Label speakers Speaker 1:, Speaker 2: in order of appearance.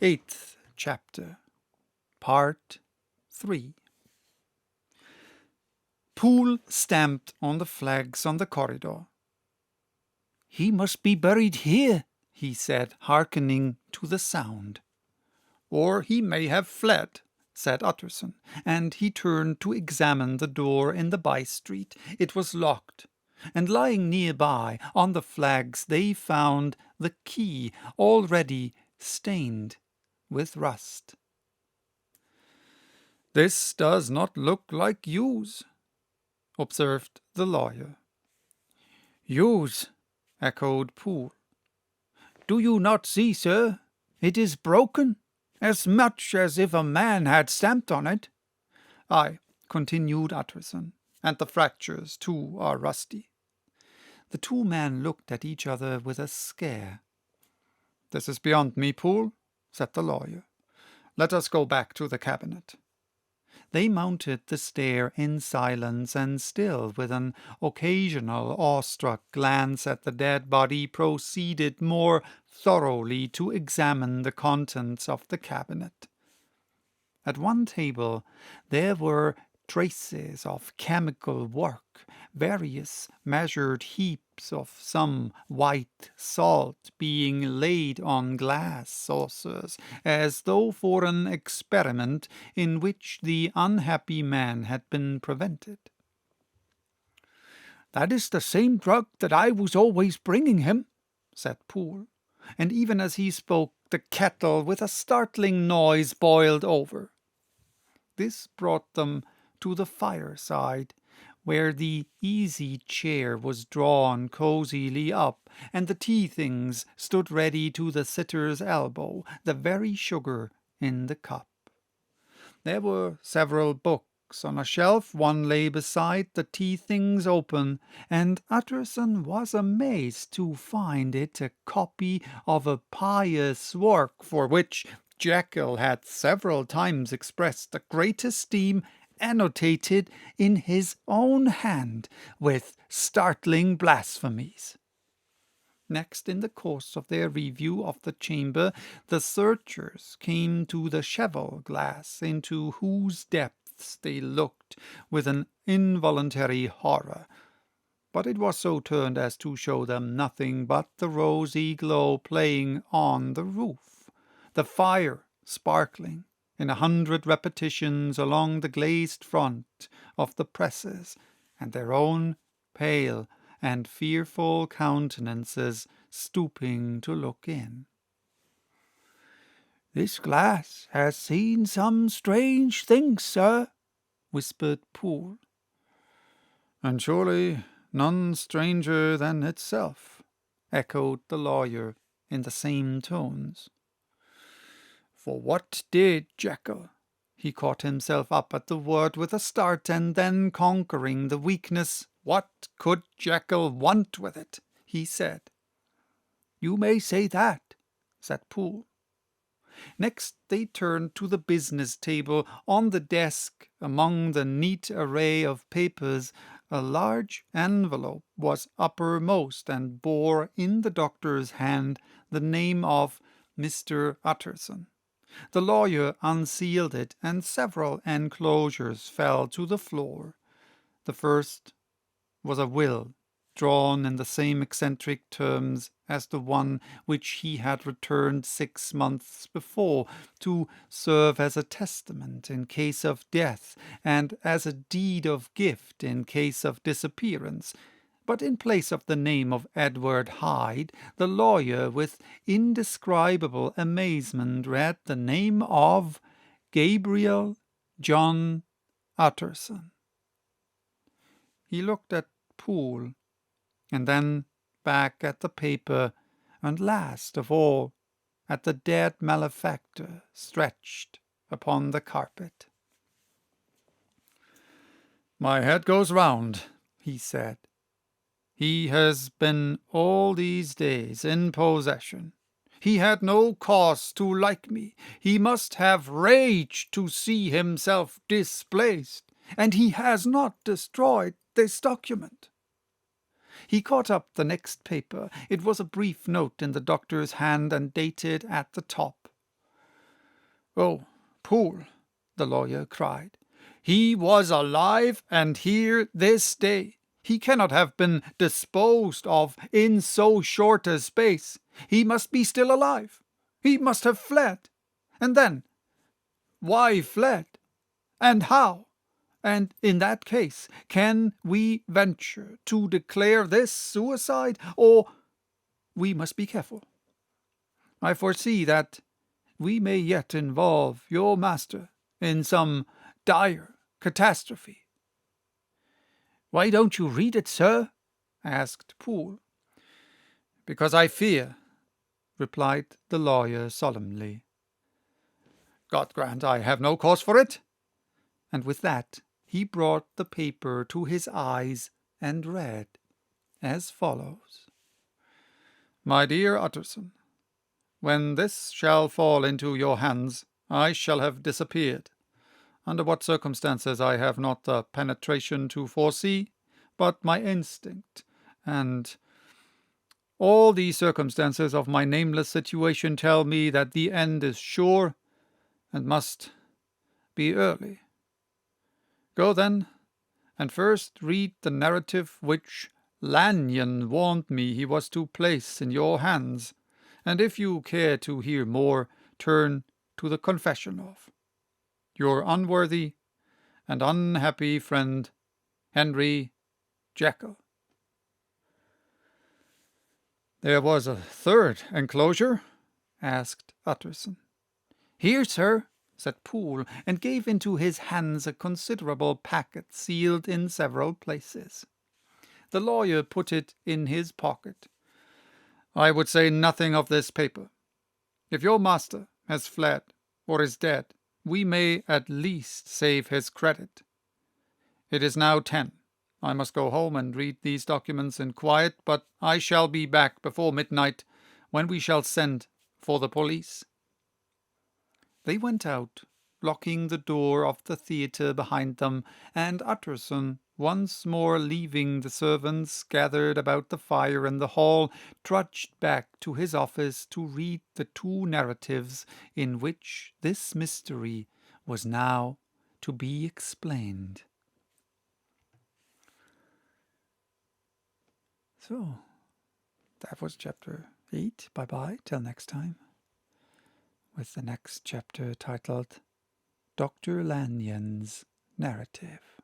Speaker 1: Eighth chapter, Part 3. Poole stamped on the flags on the corridor. "He must be buried here," he said, hearkening to the sound. "Or he may have fled," said Utterson, and he turned to examine the door in the by-street. It was locked, and lying nearby on the flags they found the key, already stained with rust. "This does not look like use," observed the lawyer. "Use," echoed Poole. "Do you not see, sir? It is broken, as much as if a man had stamped on it." "Aye," continued Utterson, "and the fractures, too, are rusty." The two men looked at each other with a scare. "This is beyond me, Poole," said the lawyer. "Let us go back to the cabinet." They mounted the stair in silence, and still with an occasional awestruck glance at the dead body proceeded more thoroughly to examine the contents of the cabinet. At one table there were traces of chemical work, various measured heaps of some white salt being laid on glass saucers, as though for an experiment in which the unhappy man had been prevented. "That is the same drug that I was always bringing him," said Poole, and even as he spoke the kettle with a startling noise boiled over. This brought them to the fireside, where the easy-chair was drawn cosily up, and the tea-things stood ready to the sitter's elbow, the very sugar in the cup. There were several books on a shelf. One lay beside the tea-things open, and Utterson was amazed to find it a copy of a pious work for which Jekyll had several times expressed the great esteem, annotated in his own hand with startling blasphemies. Next, in the course of their review of the chamber, the searchers came to the cheval-glass, into whose depths they looked with an involuntary horror. But it was so turned as to show them nothing but the rosy glow playing on the roof, the fire sparkling in 100 repetitions along the glazed front of the presses, and their own pale and fearful countenances stooping to look in. "This glass has seen some strange things, sir," whispered Poole. "And surely none stranger than itself," echoed the lawyer in the same tones. "For what did Jekyll—" He caught himself up at the word with a start, and then, conquering the weakness, "What could Jekyll want with it?" he said. "You may say that," said Poole. Next they turned to the business table. On the desk, among the neat array of papers, a large envelope was uppermost, and bore in the doctor's hand the name of Mr. Utterson. The lawyer unsealed it, and several enclosures fell to the floor. The first was a will, drawn in the same eccentric terms as the one which he had returned 6 months before, to serve as a testament in case of death, and as a deed of gift in case of disappearance. But in place of the name of Edward Hyde, the lawyer, with indescribable amazement, read the name of Gabriel John Utterson. He looked at Poole, and then back at the paper, and last of all at the dead malefactor stretched upon the carpet. "My head goes round," he said. "He has been all these days in possession. He had no cause to like me. He must have rage to see himself displaced, and he has not destroyed this document." He caught up the next paper. It was a brief note in the doctor's hand, and dated at the top. "Oh, Poole," the lawyer cried. "He was alive and here this day. He cannot have been disposed of in so short a space. He must be still alive. He must have fled. And then, why fled? And how? And in that case, can we venture to declare this suicide, or we must be careful? I foresee that we may yet involve your master in some dire catastrophe." "Why don't you read it, sir?" asked Poole. "Because I fear," replied the lawyer solemnly. "God grant I have no cause for it." And with that he brought the paper to his eyes and read as follows: "My dear Utterson, when this shall fall into your hands, I shall have disappeared. Under what circumstances I have not the penetration to foresee, but my instinct, and all the circumstances of my nameless situation tell me that the end is sure and must be early. Go then, and first read the narrative which Lanyon warned me he was to place in your hands, and if you care to hear more, turn to the confession of your unworthy and unhappy friend, Henry Jekyll." "There was a third enclosure?" asked Utterson. "Here, sir," said Poole, and gave into his hands a considerable packet sealed in several places. The lawyer put it in his pocket. "I would say nothing of this paper. If your master has fled or is dead, we may at least save his credit. It is now 10. I must go home and read these documents in quiet, but I shall be back before midnight, when we shall send for the police." They went out, locking the door of the theatre behind them, and Utterson, once more leaving the servants gathered about the fire in the hall, trudged back to his office to read the two narratives in which this mystery was now to be explained. So, that was chapter 8. Bye-bye, till next time, with the next chapter titled Dr. Lanyon's Narrative.